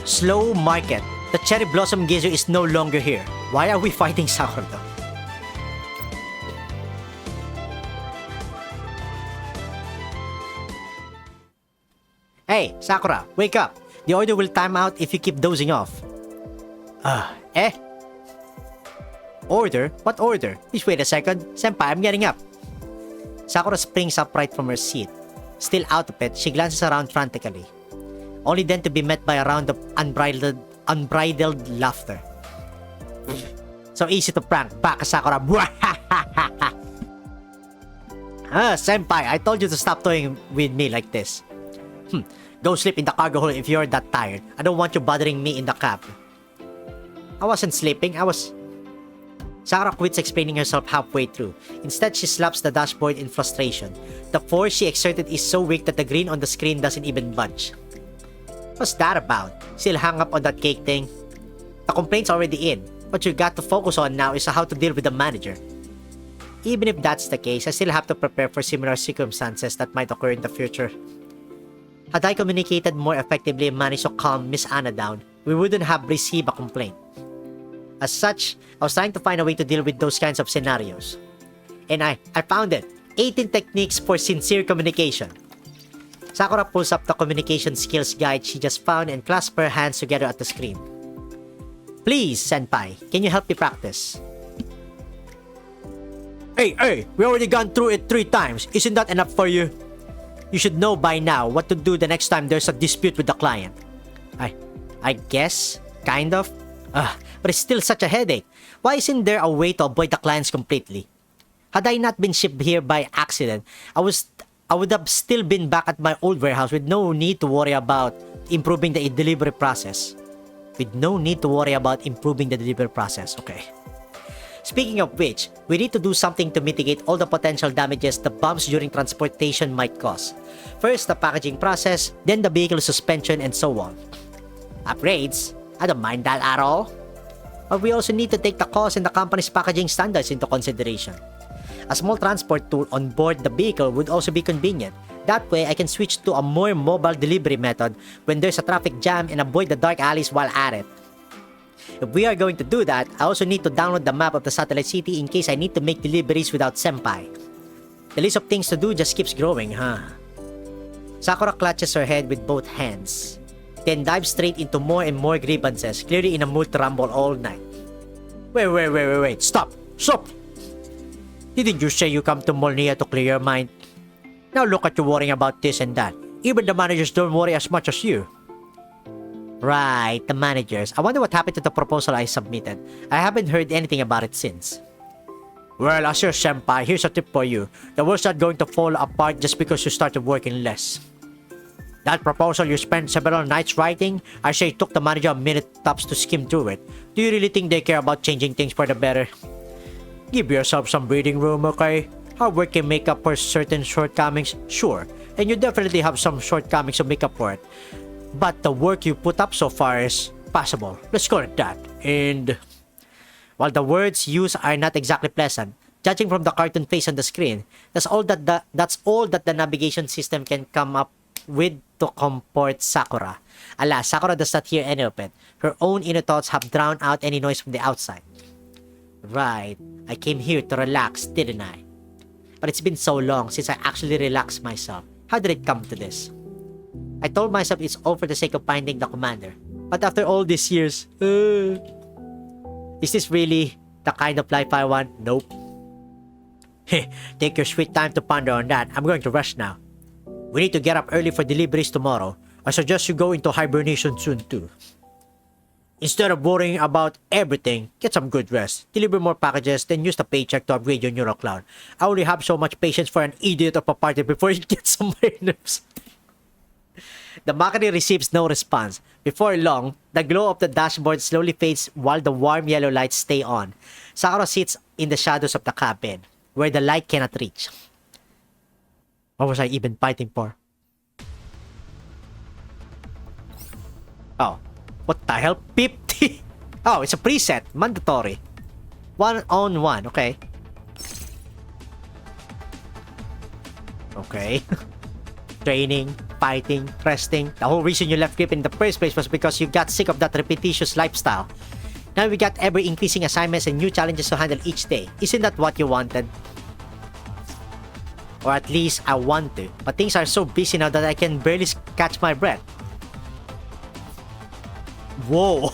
Slow market. The cherry blossom geyser is no longer here. Why are we fighting Sakura though? Hey, Sakura, wake up. The order will time out if you keep dozing off. Eh? Order? What order? Please wait a second. Senpai, I'm getting up. Sakura springs upright from her seat. Still out of it, she glances around frantically, only then to be met by a round of unbridled laughter. So easy to prank. Baka Sakura. Senpai, I told you to stop toying with me like this. Go sleep in the cargo hold if you're that tired. I don't want you bothering me in the cab. I wasn't sleeping, Sakura quits explaining herself halfway through. Instead, she slaps the dashboard in frustration. The force she exerted is so weak that the green on the screen doesn't even budge. What's that about? Still hung up on that cake thing? The complaint's already in. What you got to focus on now is how to deal with the manager. Even if that's the case, I still have to prepare for similar circumstances that might occur in the future. Had I communicated more effectively and managed to calm Miss Anna down, we wouldn't have received a complaint. As such, I was trying to find a way to deal with those kinds of scenarios. And I found it. 18 techniques for sincere communication. Sakura pulls up the communication skills guide she just found and clasps her hands together at the screen. Please, Senpai, can you help me practice? Hey, we already gone through it 3 times. Isn't that enough for you? You should know by now what to do the next time there's a dispute with the client. I guess, kind of. But it's still such a headache. Why isn't there a way to avoid the clients completely? Had I not been shipped here by accident, I would have still been back at my old warehouse with no need to worry about improving the delivery process. Okay. Speaking of which, we need to do something to mitigate all the potential damages the bumps during transportation might cause. First, the packaging process, then the vehicle suspension, and so on. Upgrades? I don't mind that at all. But we also need to take the cost and the company's packaging standards into consideration. A small transport tool on board the vehicle would also be convenient. That way, I can switch to a more mobile delivery method when there's a traffic jam and avoid the dark alleys while at it. If we are going to do that, I also need to download the map of the satellite city in case I need to make deliveries without Senpai. The list of things to do just keeps growing, Sakura clutches her head with both hands, then dives straight into more and more grievances, clearly in a mood to ramble all night. Wait, stop! Didn't you say you come to Molnia to clear your mind? Now look at you worrying about this and that. Even the managers don't worry as much as you. Right, the managers. I wonder what happened to the proposal I submitted. I haven't heard anything about it since. Well, as your senpai, here's a tip for you. The world's not going to fall apart just because you started working less. That proposal you spent several nights writing, I say it took the manager a minute tops to skim through it. Do you really think they care about changing things for the better? Give yourself some breathing room, okay? Hard work can make up for certain shortcomings, sure. And you definitely have some shortcomings to make up for it. But the work you put up so far is passable. Let's call it that. And while the words used are not exactly pleasant, judging from the cartoon face on the screen, that's all that the navigation system can come up with to comport Sakura. Alas, Sakura does not hear any of it. Her own inner thoughts have drowned out any noise from the outside. Right, I came here to relax, didn't I? But it's been so long since I actually relaxed myself. How did it come to this? I told myself it's all for the sake of finding the commander. But after all these years, is this really the kind of life I want? Nope. Take your sweet time to ponder on that. I'm going to rush now. We need to get up early for deliveries tomorrow. I suggest you go into hibernation soon too. Instead of worrying about everything, get some good rest. Deliver more packages, then use the paycheck to upgrade your neural cloud. I only have so much patience for an idiot of a party before it gets on my nerves. The Makari receives no response. Before long, the glow of the dashboard slowly fades while the warm yellow lights stay on. Sakura sits in the shadows of the cabin, where the light cannot reach. What was I even fighting for? Oh, what the hell? 50? Oh, it's a preset. Mandatory. 1-on-1, okay. Okay. Training. fighting, resting. The whole reason you left Griffin in the first place was because you got sick of that repetitious lifestyle. Now we got ever-increasing assignments and new challenges to handle each day. Isn't that what you wanted? Or at least I want to. But things are so busy now that I can barely catch my breath. Whoa.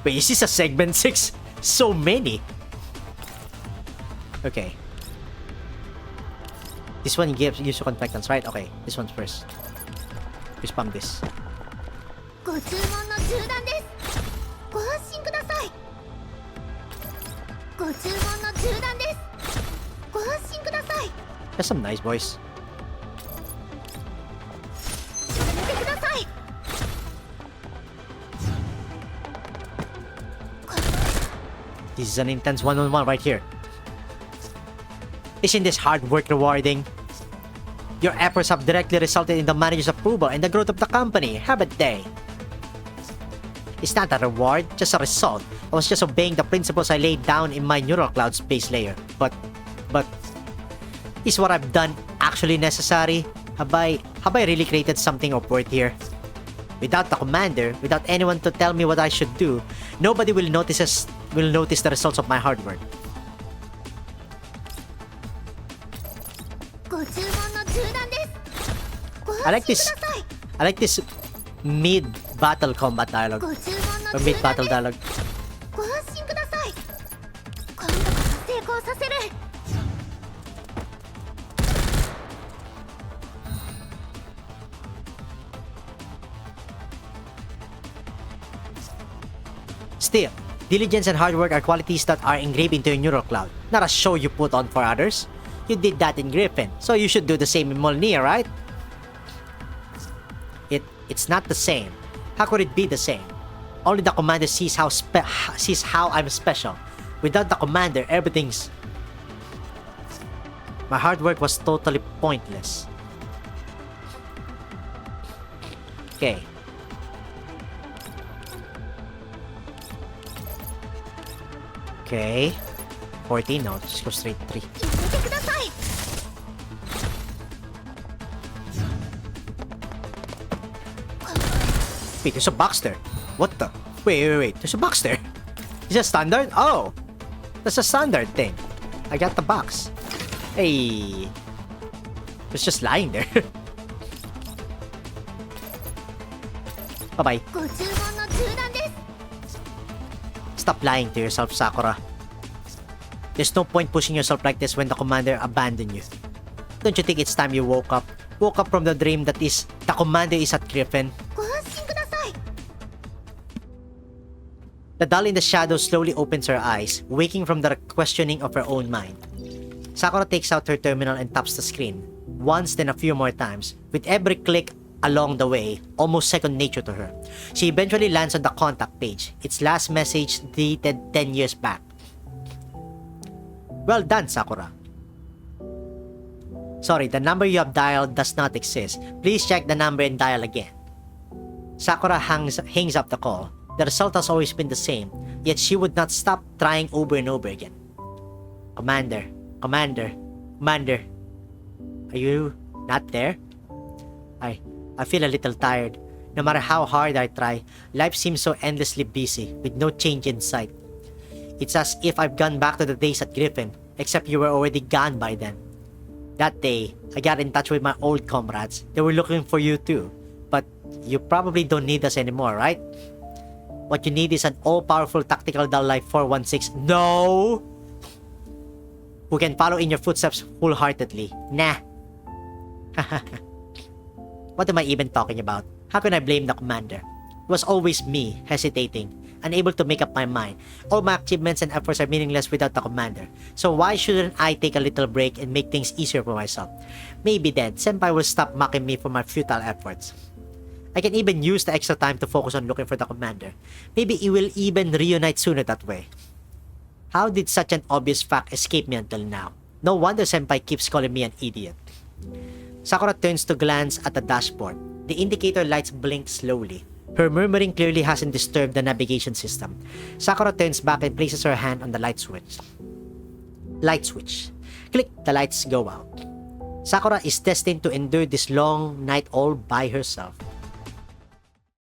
Wait, is this a segment 6? So many. Okay. This one gives you conflictants, right? Okay, this one's first. We spam this. That's some nice voice. This is an intense one-on-one right here. Isn't this hard work rewarding? Your efforts have directly resulted in the manager's approval and the growth of the company, haven't they? It's not a reward, just a result. I was just obeying the principles I laid down in my neural cloud space layer. But, is what I've done actually necessary? Have I really created something of worth here? Without the commander, without anyone to tell me what I should do, nobody will notice the results of my hard work. I like this mid-battle combat dialogue. Or mid-battle dialogue. Still, diligence and hard work are qualities that are engraved into your neural cloud, not a show you put on for others. You did that in Griffin, so you should do the same in Molnir, right? It's not the same. How could it be the same? Only the commander sees how I'm special. Without the commander, everything's... My hard work was totally pointless. Okay. Okay. 14, no, just go straight 3. Wait, there's a box there. What the? Wait. There's a box there. Is that standard? Oh! That's a standard thing. I got the box. Hey. It's just lying there. Bye-bye. Stop lying to yourself, Sakura. There's no point pushing yourself like this when the commander abandoned you. Don't you think it's time you woke up? Woke up from the dream that is the commander is at Griffin? The doll in the shadow slowly opens her eyes, waking from the questioning of her own mind. Sakura takes out her terminal and taps the screen, once then a few more times. With every click along the way, almost second nature to her. She eventually lands on the contact page, its last message dated 10 years back. Well done, Sakura. Sorry, the number you have dialed does not exist. Please check the number and dial again. Sakura hangs up the call. The result has always been the same, yet she would not stop trying over and over again. Commander. Are you not there? I feel a little tired. No matter how hard I try, life seems so endlessly busy, with no change in sight. It's as if I've gone back to the days at Griffin, except you were already gone by then. That day, I got in touch with my old comrades. They were looking for you too. But you probably don't need us anymore, right? What you need is an all-powerful tactical doll like 416. No! Who can follow in your footsteps wholeheartedly. Nah. What am I even talking about? How can I blame the commander? It was always me, hesitating, unable to make up my mind. All my achievements and efforts are meaningless without the commander. So why shouldn't I take a little break and make things easier for myself? Maybe then, Senpai will stop mocking me for my futile efforts. I can even use the extra time to focus on looking for the commander. Maybe it will even reunite sooner that way. How did such an obvious fact escape me until now? No wonder Senpai keeps calling me an idiot. Sakura turns to glance at the dashboard. The indicator lights blink slowly. Her murmuring clearly hasn't disturbed the navigation system. Sakura turns back and places her hand on the light switch. Click, the lights go out. Sakura is destined to endure this long night all by herself.